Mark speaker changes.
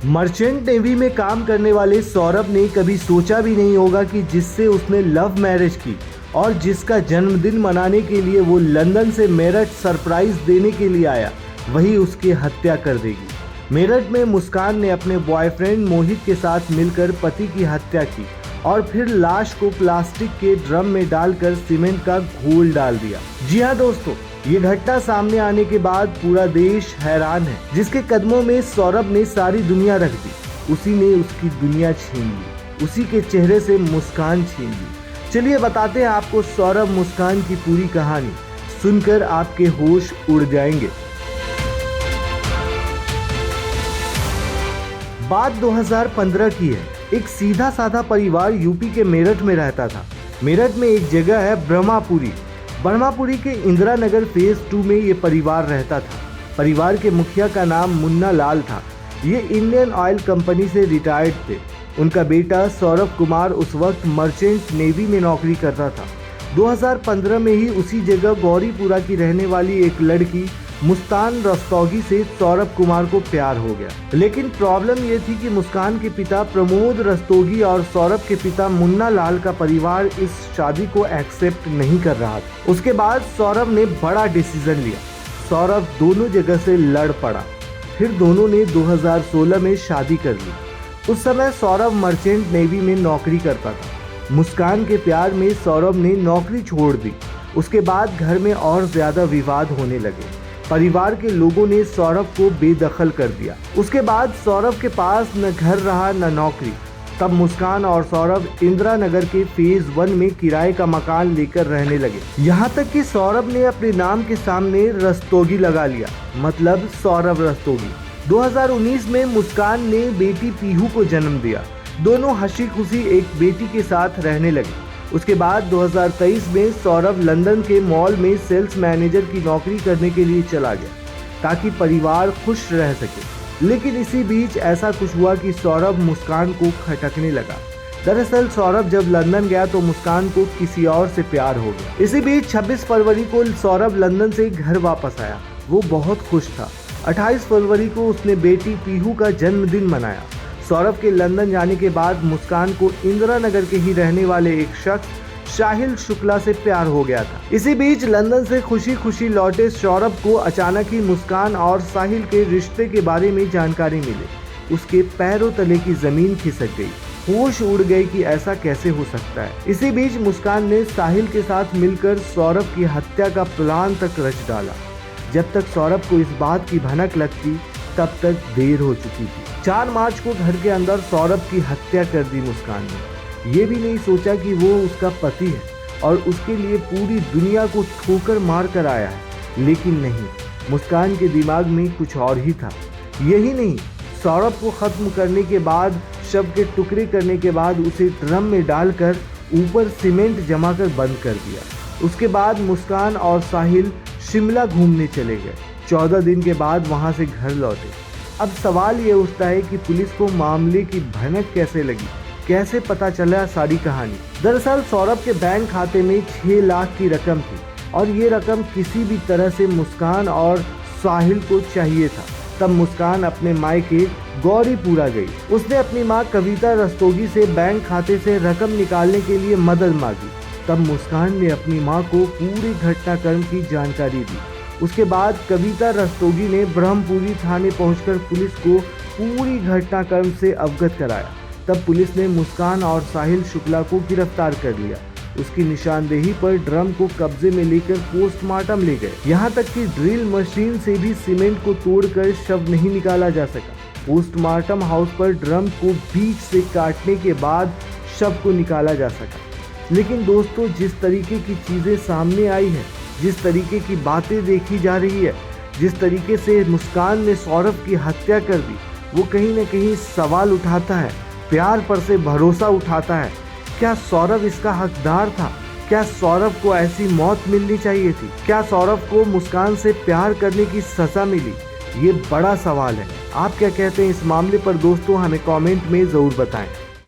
Speaker 1: Merchant navy में काम करने वाले सौरभ ने कभी सोचा भी नहीं होगा कि जिससे उसने लव मैरिज की और जिसका जन्मदिन मनाने के लिए वो लंदन से मेरठ सरप्राइज देने के लिए आया, वही उसकी हत्या कर देगी। मेरठ में मुस्कान ने अपने बॉयफ्रेंड मोहित के साथ मिलकर पति की हत्या की और फिर लाश को प्लास्टिक के ड्रम में डालकर सीमेंट का घोल डाल दिया। जी हाँ दोस्तों, ये घटना सामने आने के बाद पूरा देश हैरान है। जिसके कदमों में सौरभ ने सारी दुनिया रख दी, उसी ने उसकी दुनिया छीन ली, उसी के चेहरे से मुस्कान छीन ली। चलिए बताते हैं आपको सौरभ मुस्कान की पूरी कहानी, सुनकर आपके होश उड़ जाएंगे। बात 2015 की है। एक सीधा साधा परिवार यूपी के मेरठ में रहता था। मेरठ में एक जगह है ब्रह्मापुरी के इंदिरा नगर फेज 2 में ये परिवार रहता था। परिवार के मुखिया का नाम मुन्ना लाल था। ये इंडियन ऑयल कंपनी से रिटायर्ड थे। उनका बेटा सौरभ कुमार उस वक्त मर्चेंट नेवी में नौकरी करता था। 2015 में ही उसी जगह गौरीपुरा की रहने वाली एक लड़की मुस्कान रस्तोगी से सौरभ कुमार को प्यार हो गया। लेकिन प्रॉब्लम ये थी कि मुस्कान के पिता प्रमोद रस्तोगी और सौरभ के पिता मुन्ना लाल का परिवार इस शादी को एक्सेप्ट नहीं कर रहा था। उसके बाद सौरभ ने बड़ा डिसीजन लिया। सौरभ दोनों जगह से लड़ पड़ा। फिर दोनों ने 2016 में शादी कर ली। उस समय सौरभ मर्चेंट नेवी में नौकरी करता था। मुस्कान के प्यार में सौरभ ने नौकरी छोड़ दी। उसके बाद घर में और ज्यादा विवाद होने लगे। परिवार के लोगों ने सौरभ को बेदखल कर दिया। उसके बाद सौरभ के पास न घर रहा न नौकरी। तब मुस्कान और सौरभ इंदिरा नगर के फेज 1 में किराए का मकान लेकर रहने लगे। यहाँ तक कि सौरभ ने अपने नाम के सामने रस्तोगी लगा लिया, मतलब सौरभ रस्तोगी। 2019 में मुस्कान ने बेटी पीहू को जन्म दिया। दोनों हंसी खुशी एक बेटी के साथ रहने लगे। उसके बाद 2023 में सौरभ लंदन के मॉल में सेल्स मैनेजर की नौकरी करने के लिए चला गया ताकि परिवार खुश रह सके। लेकिन इसी बीच ऐसा कुछ हुआ कि सौरभ मुस्कान को खटकने लगा। दरअसल सौरभ जब लंदन गया तो मुस्कान को किसी और से प्यार हो गया। इसी बीच 26 फरवरी को सौरभ लंदन से घर वापस आया। वो बहुत खुश था। 28 फरवरी को उसने बेटी पीहू का जन्मदिन मनाया। सौरभ के लंदन जाने के बाद मुस्कान को इंदिरा नगर के ही रहने वाले एक शख्स साहिल शुक्ला से प्यार हो गया था। इसी बीच लंदन से खुशी खुशी लौटे सौरभ को अचानक ही मुस्कान और साहिल के रिश्ते के बारे में जानकारी मिली। उसके पैरों तले की जमीन खिसक गई। होश उड़ गए कि ऐसा कैसे हो सकता है। इसी बीच मुस्कान ने साहिल के साथ मिलकर सौरभ की हत्या का प्लान तक रच डाला। जब तक सौरभ को इस बात की भनक लगती तब तक देर हो चुकी थी। 4 मार्च को घर के अंदर सौरभ की हत्या कर दी मुस्कान ने। ये भी नहीं सोचा कि वो उसका पति है और उसके लिए पूरी दुनिया को ठोकर मार कर आया है। लेकिन नहीं, मुस्कान के दिमाग में कुछ और ही था। यही नहीं, सौरभ को खत्म करने के बाद, शव के टुकड़े करने के बाद उसे ड्रम में डालकर ऊपर सीमेंट जमाकर बंद कर दिया। उसके बाद मुस्कान और साहिल शिमला घूमने चले गए। 14 दिन के बाद वहां से घर लौटे। अब सवाल ये उठता है कि पुलिस को मामले की भनक कैसे लगी, कैसे पता चला सारी कहानी। दरअसल सौरभ के बैंक खाते में 6 लाख की रकम थी और ये रकम किसी भी तरह से मुस्कान और साहिल को चाहिए था। तब मुस्कान अपने मायके गौरीपुरा गई। उसने अपनी मां कविता रस्तोगी से बैंक खाते से रकम निकालने के लिए मदद मांगी। तब मुस्कान ने अपनी मां को पूरे घटनाक्रम की जानकारी दी। उसके बाद कविता रस्तोगी ने ब्रह्मपुरी थाने पहुंचकर पुलिस को पूरी घटनाक्रम से अवगत कराया। तब पुलिस ने मुस्कान और साहिल शुक्ला को गिरफ्तार कर लिया। उसकी निशानदेही पर ड्रम को कब्जे में लेकर पोस्टमार्टम ले गए। यहाँ तक कि ड्रिल मशीन से भी सीमेंट को तोड़कर शव नहीं निकाला जा सका। पोस्टमार्टम हाउस पर ड्रम को बीच से काटने के बाद शव को निकाला जा सका। लेकिन दोस्तों, जिस तरीके की चीजें सामने आई है, जिस तरीके की बातें देखी जा रही है, जिस तरीके से मुस्कान ने सौरभ की हत्या कर दी, वो कहीं न कहीं सवाल उठाता है, प्यार पर से भरोसा उठाता है। क्या सौरभ इसका हकदार था? क्या सौरभ को ऐसी मौत मिलनी चाहिए थी? क्या सौरभ को मुस्कान से प्यार करने की सजा मिली? ये बड़ा सवाल है। आप क्या कहते हैं इस मामले पर दोस्तों, हमें कमेंट में ज़रूर बताएं।